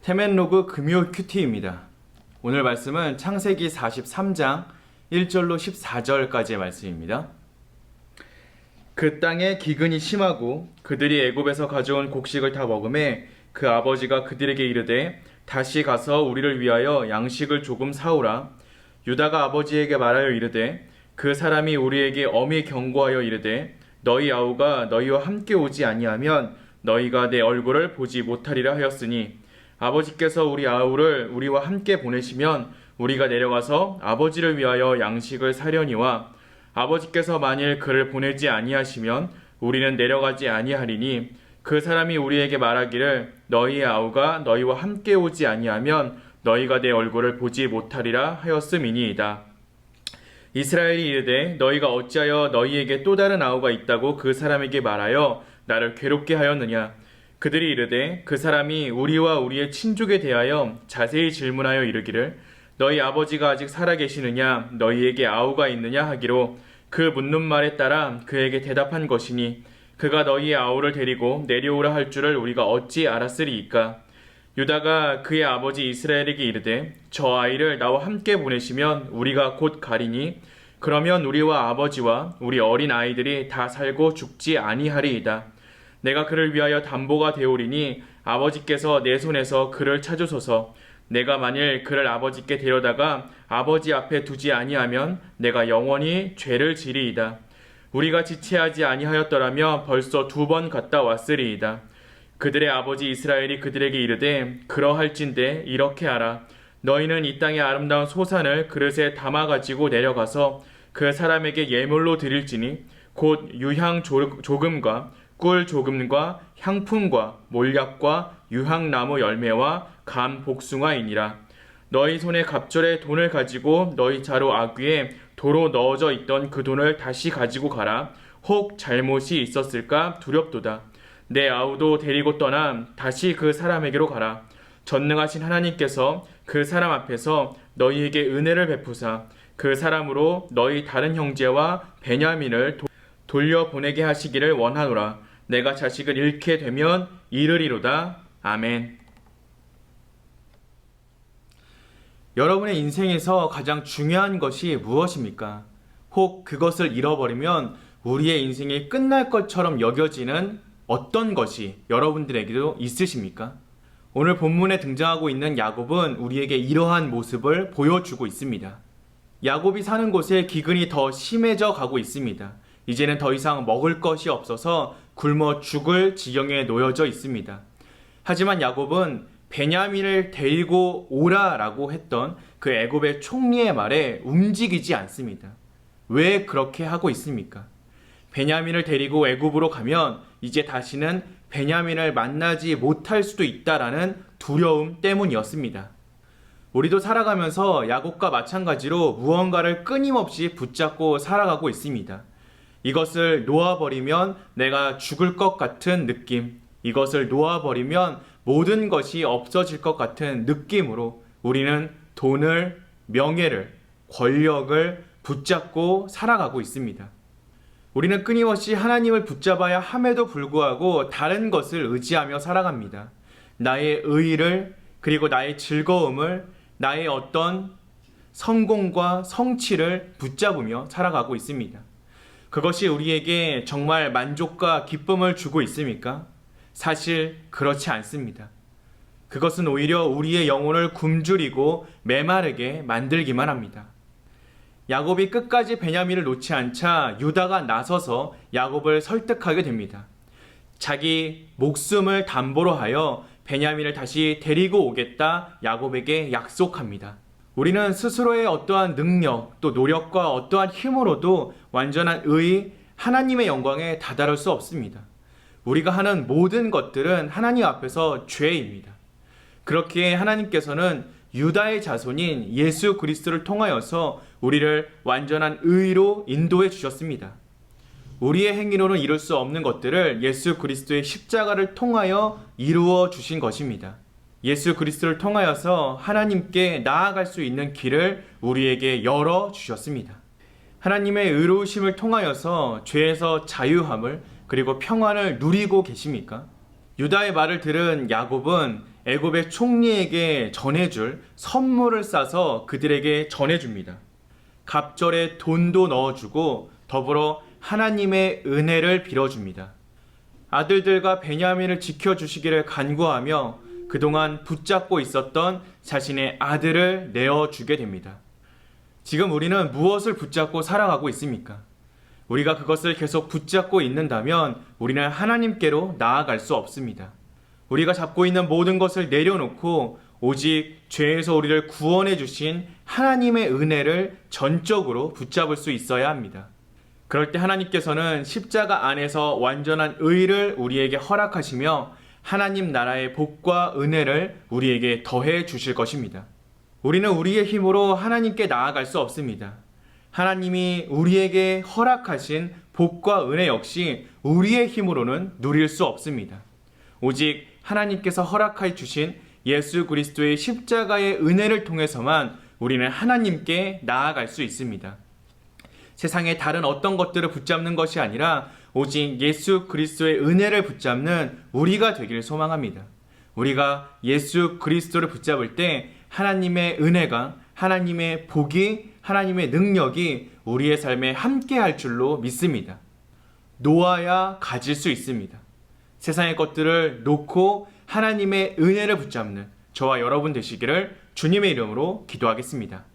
테멘로그 금요 큐티입니다. 오늘 말씀은 창세기 43장 1절로 14절까지의 말씀입니다. 그 땅에 기근이 심하고 그들이 애굽에서 가져온 곡식을 다 먹음에 그 아버지가 그들에게 이르되 다시 가서 우리를 위하여 양식을 조금 사오라. 유다가 아버지에게 말하여 이르되 그 사람이 우리에게 엄히 경고하여 이르되 너희 아우가 너희와 함께 오지 아니하면 너희가 내 얼굴을 보지 못하리라 하였으니 아버지께서 우리 아우를 우리와 함께 보내시면 우리가 내려가서 아버지를 위하여 양식을 사려니와 아버지께서 만일 그를 보내지 아니하시면 우리는 내려가지 아니하리니 그 사람이 우리에게 말하기를 너희의 아우가 너희와 함께 오지 아니하면 너희가 내 얼굴을 보지 못하리라 하였음이니이다. 이스라엘이 이르되 너희가 어찌하여 너희에게 또 다른 아우가 있다고 그 사람에게 말하여 나를 괴롭게 하였느냐. 그들이 이르되 그 사람이 우리와 우리의 친족에 대하여 자세히 질문하여 이르기를 너희 아버지가 아직 살아계시느냐 너희에게 아우가 있느냐 하기로 그 묻는 말에 따라 그에게 대답한 것이니 그가 너희의 아우를 데리고 내려오라 할 줄을 우리가 어찌 알았으리이까. 유다가 그의 아버지 이스라엘에게 이르되 저 아이를 나와 함께 보내시면 우리가 곧 가리니 그러면 우리와 아버지와 우리 어린 아이들이 다 살고 죽지 아니하리이다. 내가 그를 위하여 담보가 되오리니 아버지께서 내 손에서 그를 찾으소서. 내가 만일 그를 아버지께 데려다가 아버지 앞에 두지 아니하면 내가 영원히 죄를 지리이다. 우리가 지체하지 아니하였더라면 벌써 2번 갔다 왔으리이다. 그들의 아버지 이스라엘이 그들에게 이르되 그러할진대 이렇게 하라. 너희는 이 땅의 아름다운 소산을 그릇에 담아가지고 내려가서 그 사람에게 예물로 드릴지니 곧 유향 조금과 꿀 조금과 향품과 몰약과 유향나무 열매와 감 복숭아이니라. 너희 손에 갑절에 돈을 가지고 너희 자루 아귀에 도로 넣어져 있던 그 돈을 다시 가지고 가라. 혹 잘못이 있었을까 두렵도다. 내 아우도 데리고 떠나 다시 그 사람에게로 가라. 전능하신 하나님께서 그 사람 앞에서 너희에게 은혜를 베푸사 그 사람으로 너희 다른 형제와 베냐민을 돌려보내게 하시기를 원하노라. 내가 자식을 잃게 되면 이르리로다. 아멘. 여러분의 인생에서 가장 중요한 것이 무엇입니까? 혹 그것을 잃어버리면 우리의 인생이 끝날 것처럼 여겨지는 어떤 것이 여러분들에게도 있으십니까? 오늘 본문에 등장하고 있는 야곱은 우리에게 이러한 모습을 보여주고 있습니다. 야곱이 사는 곳에 기근이 더 심해져 가고 있습니다. 이제는 더 이상 먹을 것이 없어서 굶어 죽을 지경에 놓여져 있습니다. 하지만 야곱은 베냐민을 데리고 오라라고 했던 그 애굽의 총리의 말에 움직이지 않습니다. 왜 그렇게 하고 있습니까? 베냐민을 데리고 애굽으로 가면 이제 다시는 베냐민을 만나지 못할 수도 있다라는 두려움 때문이었습니다. 우리도 살아가면서 야곱과 마찬가지로 무언가를 끊임없이 붙잡고 살아가고 있습니다. 이것을 놓아버리면 내가 죽을 것 같은 느낌, 이것을 놓아버리면 모든 것이 없어질 것 같은 느낌으로 우리는 돈을, 명예를, 권력을 붙잡고 살아가고 있습니다. 우리는 끊임없이 하나님을 붙잡아야 함에도 불구하고 다른 것을 의지하며 살아갑니다. 나의 의의를, 그리고 나의 즐거움을, 나의 어떤 성공과 성취를 붙잡으며 살아가고 있습니다. 그것이 우리에게 정말 만족과 기쁨을 주고 있습니까? 사실 그렇지 않습니다. 그것은 오히려 우리의 영혼을 굶주리고 메마르게 만들기만 합니다. 야곱이 끝까지 베냐민을 놓지 않자 유다가 나서서 야곱을 설득하게 됩니다. 자기 목숨을 담보로 하여 베냐민을 다시 데리고 오겠다 야곱에게 약속합니다. 우리는 스스로의 어떠한 능력 또 노력과 어떠한 힘으로도 완전한 의의, 하나님의 영광에 다다를 수 없습니다. 우리가 하는 모든 것들은 하나님 앞에서 죄입니다. 그렇기에 하나님께서는 유다의 자손인 예수 그리스도를 통하여서 우리를 완전한 의로 인도해 주셨습니다. 우리의 행위로는 이룰 수 없는 것들을 예수 그리스도의 십자가를 통하여 이루어 주신 것입니다. 예수 그리스도를 통하여서 하나님께 나아갈 수 있는 길을 우리에게 열어 주셨습니다. 하나님의 의로우심을 통하여서 죄에서 자유함을 그리고 평안을 누리고 계십니까? 유다의 말을 들은 야곱은 애굽의 총리에게 전해줄 선물을 싸서 그들에게 전해줍니다. 갑절에 돈도 넣어주고 더불어 하나님의 은혜를 빌어줍니다. 아들들과 베냐민을 지켜주시기를 간구하며 그동안 붙잡고 있었던 자신의 아들을 내어주게 됩니다. 지금 우리는 무엇을 붙잡고 살아가고 있습니까? 우리가 그것을 계속 붙잡고 있는다면 우리는 하나님께로 나아갈 수 없습니다. 우리가 잡고 있는 모든 것을 내려놓고 오직 죄에서 우리를 구원해 주신 하나님의 은혜를 전적으로 붙잡을 수 있어야 합니다. 그럴 때 하나님께서는 십자가 안에서 완전한 의를 우리에게 허락하시며 하나님 나라의 복과 은혜를 우리에게 더해 주실 것입니다. 우리는 우리의 힘으로 하나님께 나아갈 수 없습니다. 하나님이 우리에게 허락하신 복과 은혜 역시 우리의 힘으로는 누릴 수 없습니다. 오직 하나님께서 허락해 주신 예수 그리스도의 십자가의 은혜를 통해서만 우리는 하나님께 나아갈 수 있습니다. 세상의 다른 어떤 것들을 붙잡는 것이 아니라 오직 예수 그리스도의 은혜를 붙잡는 우리가 되기를 소망합니다. 우리가 예수 그리스도를 붙잡을 때 하나님의 은혜가, 하나님의 복이, 하나님의 능력이 우리의 삶에 함께 할 줄로 믿습니다. 놓아야 가질 수 있습니다. 세상의 것들을 놓고 하나님의 은혜를 붙잡는 저와 여러분 되시기를 주님의 이름으로 기도하겠습니다.